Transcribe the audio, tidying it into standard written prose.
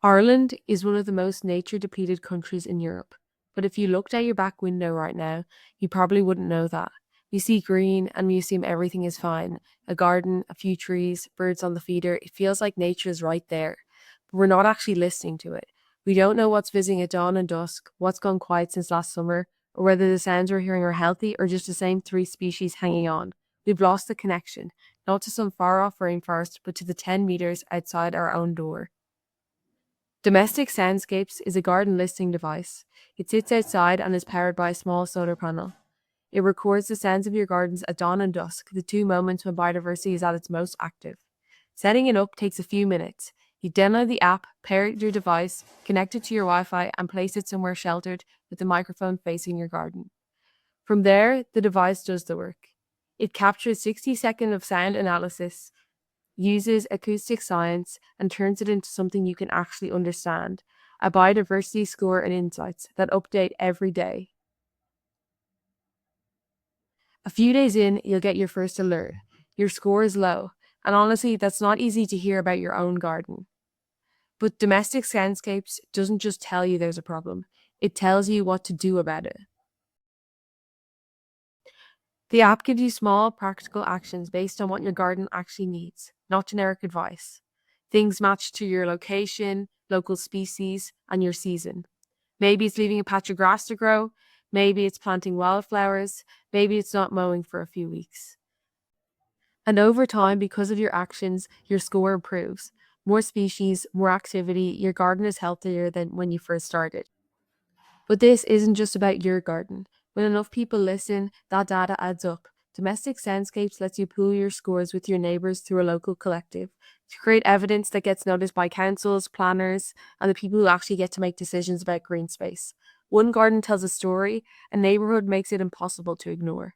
Ireland is one of the most nature-depleted countries in Europe, but if you looked out your back window right now, you probably wouldn't know that. You see green and you assume everything is fine. A garden, a few trees, birds on the feeder. It feels like nature is right there. But we're not actually listening to it. We don't know what's visiting at dawn and dusk, what's gone quiet since last summer, or whether the sounds we're hearing are healthy or just the same three species hanging on. We've lost the connection, not to some far off rainforest, but to the 10 meters outside our own door. Domestic Soundscapes is a garden listening device. It sits outside and is powered by a small solar panel. It records the sounds of your gardens at dawn and dusk, the two moments when biodiversity is at its most active. Setting it up takes a few minutes. You download the app, pair it with your device, connect it to your Wi Fi, and place it somewhere sheltered with the microphone facing your garden. From there, the device does the work. It captures 60 seconds of sound analysis, uses acoustic science, and turns it into something you can actually understand, a biodiversity score and insights that update every day. A few days in, you'll get your first alert. Your score is low, and honestly, that's not easy to hear about your own garden. But Domestic Soundscapes doesn't just tell you there's a problem, it tells you what to do about it. The app gives you small, practical actions based on what your garden actually needs, not generic advice. Things match to your location, local species, and your season. Maybe it's leaving a patch of grass to grow, maybe it's planting wildflowers, maybe it's not mowing for a few weeks. And over time, because of your actions, your score improves. More species, more activity, your garden is healthier than when you first started. But this isn't just about your garden. When enough people listen, that data adds up. Domestic Soundscapes lets you pool your scores with your neighbours through a local collective to create evidence that gets noticed by councils, planners, and the people who actually get to make decisions about green space. One garden tells a story, a neighbourhood makes it impossible to ignore.